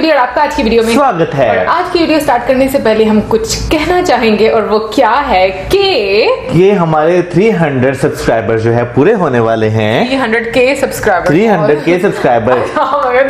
Video और आपका आज की वीडियो में स्वागत है। और आज की वीडियो स्टार्ट करने से पहले हम कुछ कहना चाहेंगे और वो क्या है कि ये हमारे 300 सब्सक्राइबर जो है पूरे होने वाले हैं। 300K subscribers 300K subscribers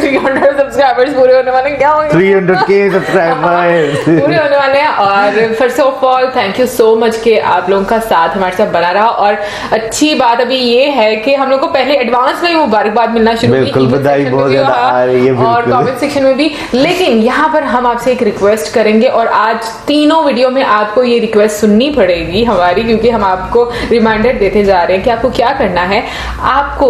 300 subscribers पूरे होने वाले हैं। क्या होंगे 300K सब्सक्राइबर्स पूरे होने वाले हैं। और first of all thank you so much कि आप लोगों का साथ हमारे साथ बना रहा। और अच्छी बात अभी ये है कि हम लोग को पहले एडवांस में ही मुबारकबाद मिलना शुरू हुई। बिल्कुल, बधाई बहुत ज्यादा आ रही है और कमेंट सेक्शन में भी। लेकिन यहाँ पर हम आपसे एक रिक्वेस्ट करेंगे और आज तीनों वीडियो में आपको ये रिक्वेस्ट सुननी पड़ेगी हमारी, क्योंकि हम आपको रिमाइंडर देते जा रहे हैं कि आपको क्या करना है। आपको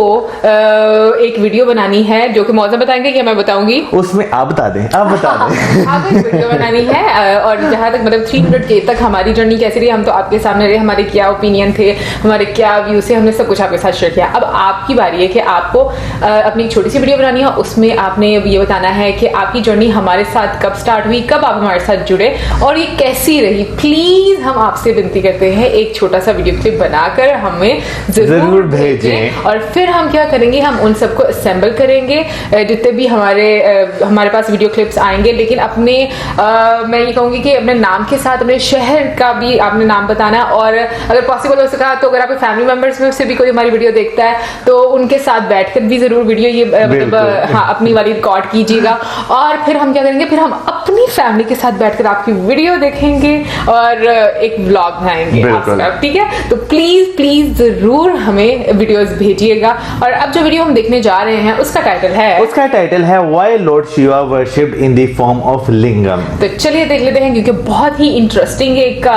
एक वीडियो बनानी है जो कि मौसम बताएंगे कि मैं बताऊंगी, उसमें आप बता दें। आपको एक वीडियो बनानी है। और जहां तक मतलब 300K तक हमारी जर्नी कैसी रही, हम तो आपके सामने रहे, हमारे क्या ओपिनियन थे, हमारे क्या व्यू थे, हमने सब कुछ आपके साथ शेयर किया। अब आपकी बारी है कि आपको अपनी एक छोटी सी वीडियो बनानी है। उसमें आपने ये बताना है कि आपकी जर्नी हमारे साथ कब स्टार्ट हुई, कब आप हमारे साथ जुड़े और ये कैसी रही। प्लीज हम आपसे विनती करते हैं एक छोटा सा वीडियो क्लिप बनाकर हमें जरूर भेजें। और फिर हम क्या करेंगे, हम उन सबको असेंबल करेंगे जितने भी हमारे पास वीडियो क्लिप्स आएंगे। लेकिन अपने मैं ये कहूंगी कि अपने नाम के साथ अपने शहर का भी आपने नाम बताना। और अगर पॉसिबल हो सका तो अगर आपके फैमिली मेंबर्स में से भी कोई हमारी वीडियो देखता है तो उनके साथ बैठकर भी जरूर वीडियो ये मतलब हाँ अपनी वाली रिकॉर्ड कीजिएगा। और फिर हम क्या करेंगे, फिर हम अपनी फैमिली के साथ बैठकर आपकी वीडियो देखेंगे और एक व्लॉग बनाएंगे आपका, ठीक है। तो प्लीज प्लीज जरूर हमें वीडियोस भेजिएगा। और अब जो वीडियो हम देखने जा रहे हैं उसका टाइटल है why lord Shiva worshipped in the form of lingam. तो चलिए देख लेते हैं, क्योंकि बहुत ही इंटरेस्टिंग एक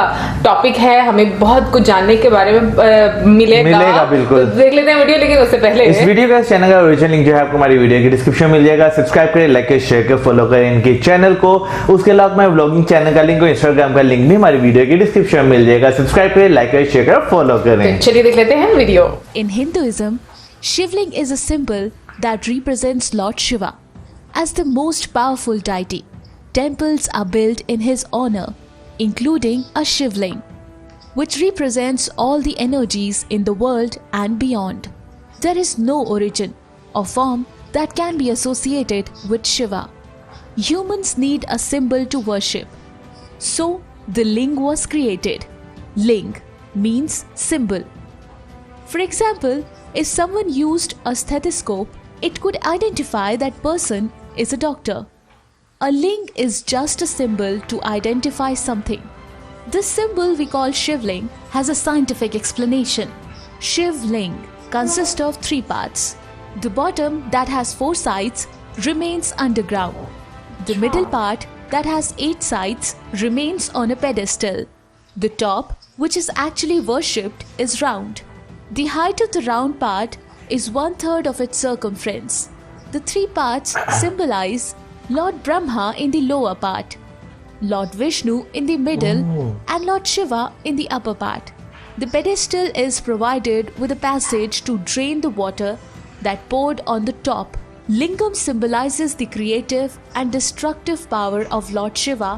टॉपिक है, हमें बहुत कुछ जानने के बारे में मिलेगा बिल्कुल। तो देख लेते हैं वीडियो। लेकिन उससे पहले इस वीडियो का चैनल का ओरिजिनल लिंक जो है आपको हमारी वीडियो की डिस्क्रिप्शन में मिल जाएगा। सब्सक्राइब करें, लाइक करें, शेयर करें, फॉलो करें इनके चैनल को। उसके अलावा मैं व्लॉगिंग चैनल का लिंक और इंस्टाग्राम का लिंक भी हमारी वीडियो की डिस्क्रिप्शन में मिल जाएगा। सब्सक्राइब करें, लाइक करें, शेयर करें, फॉलो करें। तो चलिए देख लेते हैं video. In Hinduism, Shivling is a symbol that represents Lord Shiva as the most powerful deity. Temples are built in his honor, including a Shivling, which represents all the energies in the world and beyond. There is no origin or form that can be associated with Shiva. Humans need a symbol to worship. So, the Ling was created. Ling means symbol. For example, if someone used a stethoscope, it could identify that person is a doctor. A ling is just a symbol to identify something. This symbol we call Shivling has a scientific explanation. Shivling consists of 3 parts. The bottom, that has 4 sides, remains underground. The middle part, that has 8 sides, remains on a pedestal. The top, which is actually worshipped, is round. The height of the round part is 1/3 of its circumference. The 3 parts symbolize Lord Brahma in the lower part, Lord Vishnu in the middle, and Lord Shiva in the upper part. The pedestal is provided with a passage to drain the water that poured on the top. Lingam symbolizes the creative and destructive power of Lord Shiva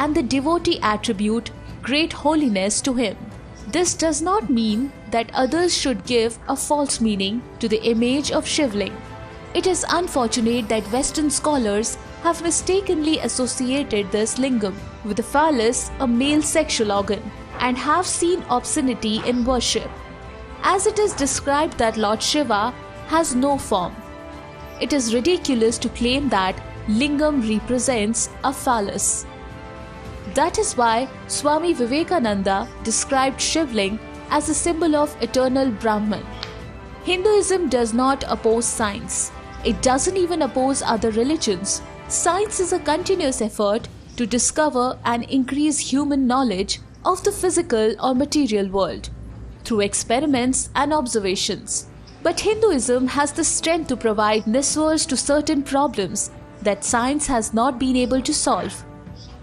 and the devotee attribute great holiness to him. This does not mean that others should give a false meaning to the image of Shivling. It is unfortunate that Western scholars have mistakenly associated this lingam with the phallus, a male sexual organ, and have seen obscenity in worship. As it is described that Lord Shiva has no form, it is ridiculous to claim that lingam represents a phallus. That is why Swami Vivekananda described Shivling as a symbol of eternal Brahman. Hinduism does not oppose science. It doesn't even oppose other religions. Science is a continuous effort to discover and increase human knowledge of the physical or material world through experiments and observations. But Hinduism has the strength to provide answers to certain problems that science has not been able to solve.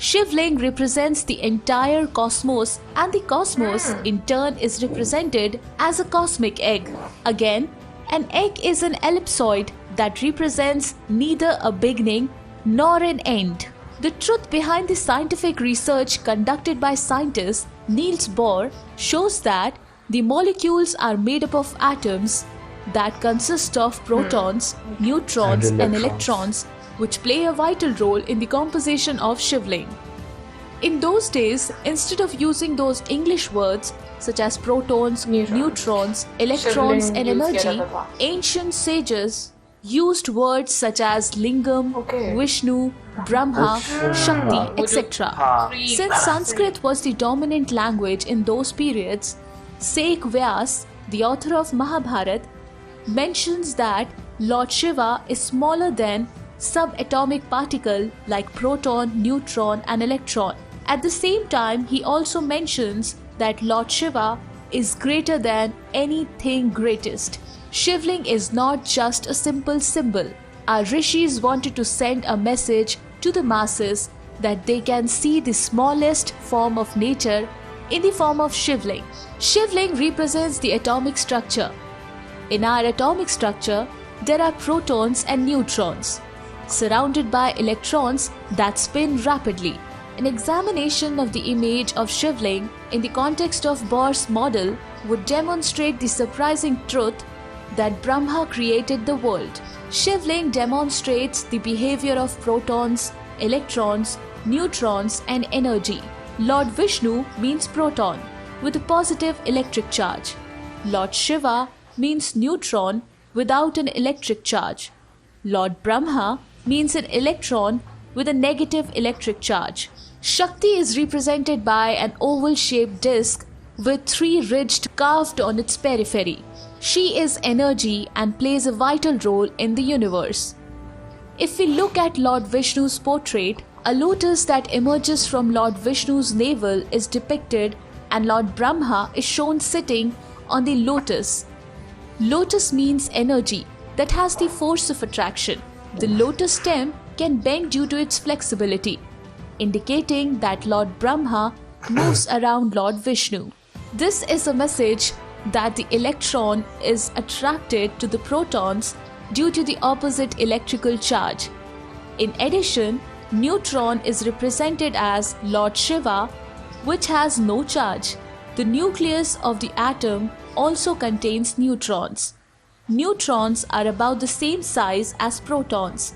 Shivling represents the entire cosmos, and the cosmos in turn is represented as a cosmic egg. Again, an egg is an ellipsoid that represents neither a beginning nor an end. The truth behind the scientific research conducted by scientist Niels Bohr shows that the molecules are made up of atoms that consist of protons, neutrons, and electrons which play a vital role in the composition of Shivling. In those days, instead of using those English words such as protons, neutrons, electrons, Shivling and use energy, किया जाता था. ancient sages used words such as Lingam, Okay. Vishnu, Brahma, Shakti, etc. हाँ. Since Sanskrit was the dominant language in those periods, Sheikh Vyas, the author of Mahabharata, mentions that Lord Shiva is smaller than subatomic particle like proton, neutron, and electron. At the same time, he also mentions that Lord Shiva is greater than anything greatest. Shivling is not just a simple symbol. Our rishis wanted to send a message to the masses that they can see the smallest form of nature in the form of Shivling. Shivling represents the atomic structure. In our atomic structure, there are protons and neutrons, surrounded by electrons that spin rapidly. An examination of the image of Shivling in the context of Bohr's model would demonstrate the surprising truth that Brahma created the world. Shivling demonstrates the behavior of protons, electrons, neutrons, and energy. Lord Vishnu means proton with a positive electric charge. Lord Shiva means neutron without an electric charge. Lord Brahma means an electron with a negative electric charge. Shakti is represented by an oval-shaped disc with three ridges carved on its periphery. She is energy and plays a vital role in the universe. If we look at Lord Vishnu's portrait, a lotus that emerges from Lord Vishnu's navel is depicted and Lord Brahma is shown sitting on the lotus. Lotus means energy that has the force of attraction. The lotus stem can bend due to its flexibility, indicating that Lord Brahma moves around Lord Vishnu. This is a message that the electron is attracted to the protons due to the opposite electrical charge. In addition, neutron is represented as Lord Shiva, which has no charge. The nucleus of the atom also contains neutrons. Neutrons are about the same size as protons,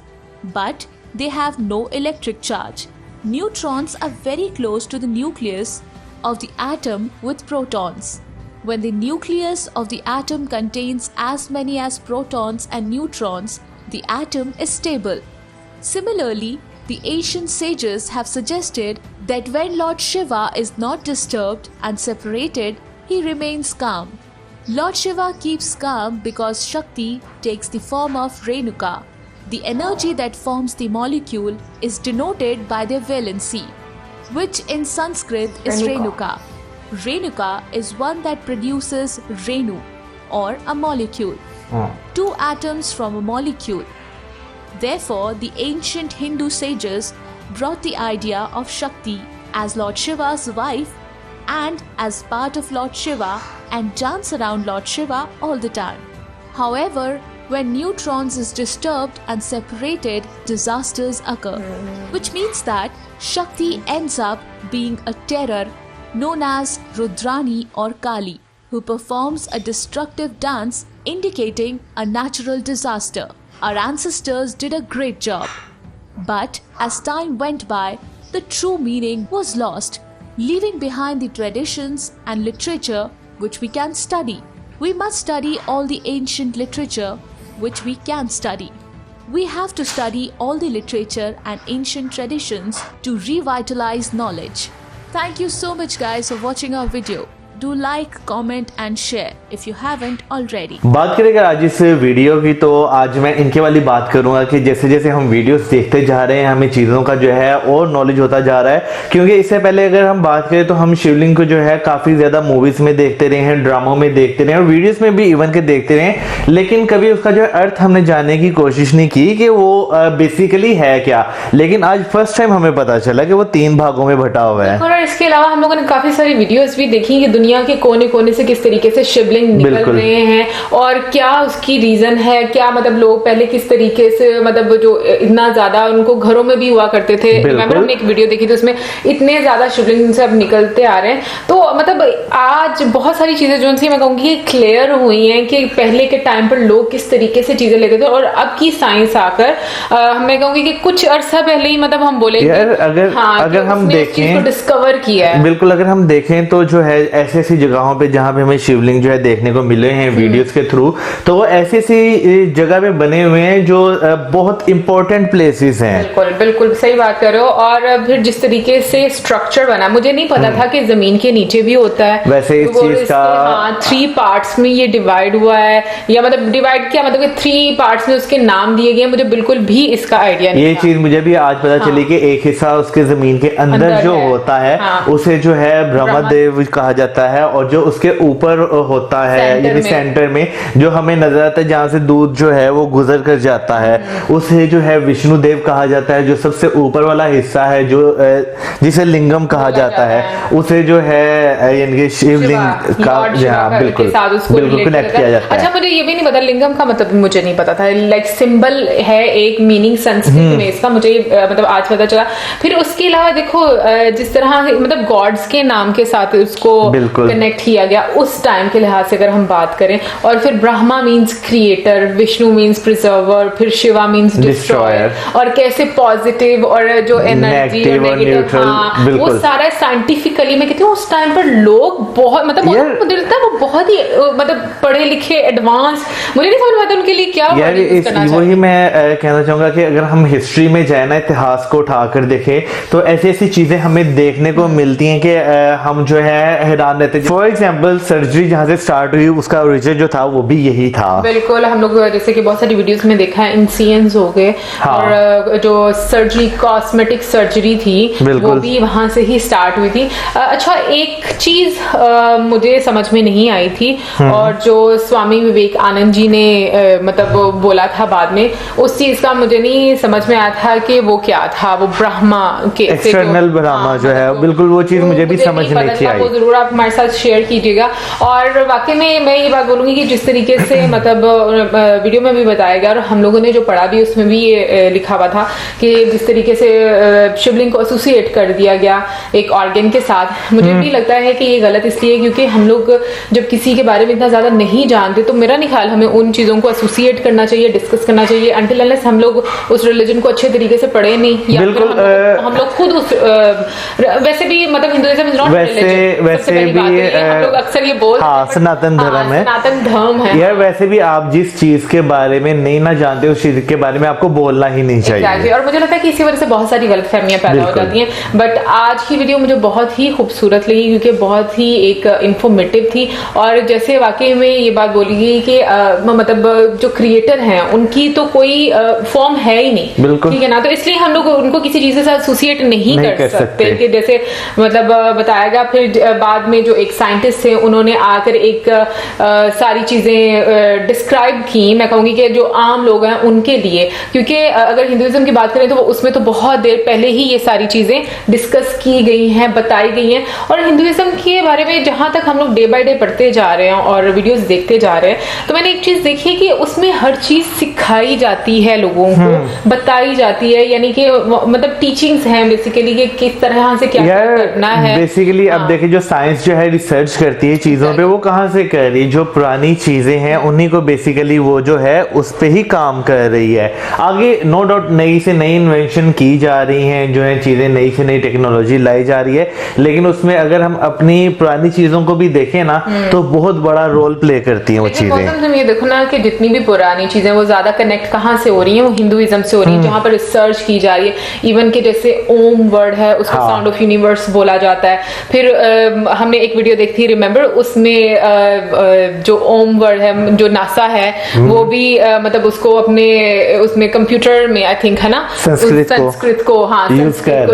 but they have no electric charge. Neutrons are very close to the nucleus of the atom with protons. When the nucleus of the atom contains as many as protons and neutrons, the atom is stable. Similarly, the ancient sages have suggested that when Lord Shiva is not disturbed and separated, he remains calm. Lord Shiva keeps calm because Shakti takes the form of Renuka. The energy that forms the molecule is denoted by their valency, which in Sanskrit is Renuka. Renuka is one that produces Renu, or a molecule. Two atoms from a molecule. Therefore, the ancient Hindu sages brought the idea of Shakti as Lord Shiva's wife and as part of Lord Shiva and dance around Lord Shiva all the time. However, when neutrons is disturbed and separated, disasters occur, which means that Shakti ends up being a terror known as Rudrani or Kali, who performs a destructive dance indicating a natural disaster. Our ancestors did a great job. But as time went by, the true meaning was lost, leaving behind the traditions and literature which we can study. We must study all the ancient literature which we can study. We have to study all the literature and ancient traditions to revitalize knowledge. Thank you so much guys for watching our video. Do like, comment and share if you haven't already. बात करें अगर आज इस video की, तो आज मैं इनके वाली बात करूंगा कि जैसे जैसे हम वीडियोस देखते जा रहे हैं हमें चीज़ों का जो है और नॉलेज होता जा रहा है। क्योंकि इससे पहले अगर हम बात करें तो हम शिवलिंग को जो है काफ़ी ज़्यादा मूवीज़ में देखते रहे हैं, ड्रामों में देखते रहे और वीडियोज़ में भी इवन के देखते रहे, लेकिन कभी उसका जो अर्थ हमने जानने की कोशिश नहीं की कि वो बेसिकली है क्या। लेकिन आज फर्स्ट टाइम हमें पता चला कि वो 3 भागों में बटा हुआ है। और इसके अलावा हम लोगों ने काफ़ी सारी वीडियोज़ भी देखी कि दुनिया दुनिया के कोने कोने से किस तरीके से शिवलिंग निकल बिल्कुल। रहे हैं और क्या उसकी रीजन है, क्या मतलब लोग पहले किस तरीके से मतलब जो इतना ज्यादा उनको घरों में भी हुआ करते थे। रिमेंबर हमने एक वीडियो देखी थी उसमें इतने ज्यादा शिवलिंग से अब निकलते आ रहे हैं। तो मतलब आज बहुत सारी चीजें जो मैं कहूंगी क्लियर हुई हैं कि पहले के टाइम पर लोग किस तरीके से चीजें लेते थे और अब की साइंस आकर मैं कहूंगी कि कुछ अरसा पहले ही मतलब हम बोले यार अगर हम देखें डिस्कवर किया है। बिल्कुल, अगर हम देखें तो जो है ऐसी ऐसी जगहों पे जहां पे हमें शिवलिंग जो है देखने को मिले हैं वीडियोस के थ्रू, तो वो ऐसी ऐसी जगह पे बने हुए हैं जो बहुत इंपॉर्टेंट प्लेसेस हैं। बिल्कुल बिल्कुल सही बात कर रहे हो। और फिर जिस तरीके से स्ट्रक्चर बना, मुझे नहीं पता था कि जमीन के नीचे भी होता है। वैसे इस चीज का 3 पार्ट्स में ये डिवाइड हुआ है, या मतलब डिवाइड क्या मतलब 3 पार्ट्स में उसके नाम दिए गए। मुझे बिल्कुल भी इसका आइडिया नहीं ये था। चीज मुझे भी आज पता चली कि एक हिस्सा उसके जमीन के अंदर जो होता है उसे जो है ब्रह्मदेव कहा जाता है, और जो उसके ऊपर होता है यानी सेंटर में जो हमें नजर आता है जहाँ से दूध जो है वो गुजर कर जाता है, उसे जो है विष्णु देव कहा जाता है। जो सबसे ऊपर वाला हिस्सा है जो जिसे लिंगम कहा जाता है उसे जो है यानी कि शिवलिंग का बिल्कुल कनेक्ट किया जाता है। अच्छा, मुझे ये भी नहीं पता लिंगम का मतलब मुझे नहीं पता था। लाइक सिंबल है, एक मीनिंग संस्कृत में इसका मुझे मतलब आज पता चला। फिर उसके अलावा देखो जिस तरह मतलब गॉड्स के नाम के साथ उसको कनेक्ट किया गया उस टाइम के लिहाज से अगर हम बात करें। और फिर Brahma means creator, Vishnu means preserver, फिर शिवा मीन्स डिस्ट्रॉयर। और कैसे पॉजिटिव और जो एनर्जी और नेगेटिव, वो सारा साइंटिफिकली मैं कहती हूँ उस टाइम पर लोग बहुत मतलब मुझे लगता है वो बहुत ही मतलब पढ़े लिखे एडवांस, मुझे नहीं समझ आता उनके लिए क्या वही मैं कहना चाहूंगा कि अगर हम हिस्ट्री में जाए ना, इतिहास को उठाकर देखें तो ऐसी ऐसी चीजें हमें देखने को मिलती हैं कि हम जो है हैरान रहते हैं। फॉर एग्जांपल सर्जरी जहां से स्टार्ट हुई उसका ओरिजिन जो था वो भी यही था। बिल्कुल, हम लोग जैसे कि बहुत सारी वीडियोस में देखा है इंसियंस हो गए। और जो सर्जरी कॉस्मेटिक सर्जरी थी वो भी वहां से ही स्टार्ट हुई थी। अच्छा, एक चीज मुझे समझ में नहीं आई थी और जो स्वामी विवेकानंद जी ने मतलब बोला था बाद में, उस चीज का मुझे नहीं समझ में आया था कि वो क्या था। वो ब्रह्मा के एक्सटर्नल ब्रह्मा जो है, बिल्कुल वो चीज मुझे भी समझ नहीं आई। वो जरूर आप हमारे साथ शेयर कीजिएगा। और वाकई में मैं ये बात बोलूंगी कि जिस तरीके से मतलब वीडियो में भी बताया गया और हम लोगों ने जो पढ़ा भी उसमें भी ये लिखा हुआ था कि जिस तरीके से शिवलिंग को एसोसिएट कर दिया गया एक ऑर्गन के साथ, मुझे भी लगता है कि ये गलत इसलिए क्योंकि हम लोग जब किसी के बारे में इतना ज्यादा नहीं जानते तो मेरा नहीं ख्याल हमें उन चीजों को एसोसिएट करना चाहिए, डिस्कस करना चाहिए अंटिल अनलेस हम लोग उस रिलीजन को अच्छे तरीके से पढ़े नहीं, या बिल्कुल हम लोग खुद उस वैसे भी मतलब हिंदुइज्म इज नॉट वैसे भी हम लोग अक्सर ये बोलते हैं सनातन धर्म है, सनातन धर्म है यार। वैसे भी आप जिस चीज के बारे में नहीं ना जानते उस चीज के बारे में आपको बोलना ही नहीं चाहिए। exactly. और मुझे लगता है कि इसी वजह से बहुत सारी गलतफहमियां पैदा हो जाती हैं। बट आज की वीडियो मुझे बहुत ही खूबसूरत लगी क्योंकि बहुत ही एक इंफॉर्मेटिव थी। और जैसे वाकई में ये बात बोली गई कि मतलब जो क्रिएटर हैं उनकी तो कोई फॉर्म है ही नहीं, ठीक है ना। तो इसलिए हम लोग उनको किसी चीज से एसोसिएट नहीं कर सकते कि जैसे मतलब बताया गया। फिर बाद में जो एक साइंटिस्ट थे उन्होंने आकर एक सारी चीजें डिस्क्राइब की, मैं कहूंगी कि जो आम लोग हैं उनके लिए, क्योंकि अगर हिंदुइज्म की बात करें तो उसमें तो बहुत देर पहले ही ये सारी चीजें डिस्कस की गई हैं, बताई गई हैं। और हिंदुइज्म के बारे में जहां तक हम लोग डे बाय डे पढ़ते जा रहे हैं और वीडियोस देखते जा रहे हैं तो मैंने एक चीज देखी है कि उसमें हर चीज सिखाई जाती है, लोगों को बताई जाती है, यानी कि मतलब टीचिंग्स हैं बेसिकली कि किस तरह से क्या करना है। बेसिकली अब देखिए जो साइंस जो है रिसर्च करती है चीजों पे, वो कहां से कर रही है, जो पुरानी चीजें हैं उन्हीं को बेसिकली वो जो है उस पे ही काम कर रही है। आगे नो डाउट नई से नई इन्वेंशन की जा रही हैं, जो है चीजें नई से नई टेक्नोलॉजी लाई जा रही है, लेकिन उसमें अगर हम अपनी पुरानी चीजों को भी देखें ना तो बहुत बड़ा रोल प्ले करती हैं वो चीजें। तुम ये देखो ना कि जितनी भी पुरानी चीजें वो ज्यादा कनेक्ट कहां से हो रही हैं, वो हिंदुइज्म से हो रही है, जहां पर रिसर्च की जा रही है। इवन के जैसे ओम वर्ड है उसको साउंड ऑफ यूनिवर्स बोला जाता है। फिर हमने एक वीडियो देखी थी रिमेंबर, उसमें जो ओम वर्ड है जो नासा है वो भी मतलब उसको अपने उसमें कंप्यूटर में आई थिंक है ना संस्कृत को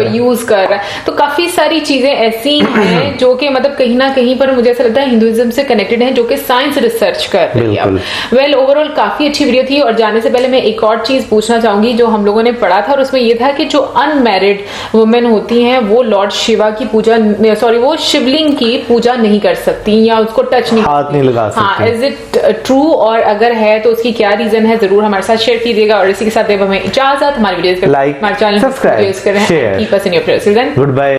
यूज कर रहा है। तो काफी सारी चीजें ऐसी हैं जो कि मतलब कहीं ना कहीं पर मुझे ऐसा लगता है हिंदुइज्म से कनेक्टेड है, जो कि साइंस रिसर्च कर रही है। वेल ओवरऑल काफी अच्छी वीडियो थी। और जाने से पहले मैं एक और चीज पूछना चाहूंगी जो हम लोगों ने पढ़ा था और उसमें यह था कि जो अनमैरिड वुमेन होती हैं वो लॉर्ड शिवा की पूजा सॉरी वो शिवलिंग की पूजा नहीं कर सकती या उसको टच नहीं, हाथ नहीं लगा हाँ, सकती। Is it true? और अगर है तो उसकी क्या रीजन है, जरूर हमारे साथ शेयर कीजिएगा। और इसी के साथ देव हमें इजाजत, हमारे वीडियोस लाइक, हमारे channel subscribe, share, keep us in your prayers. Good bye.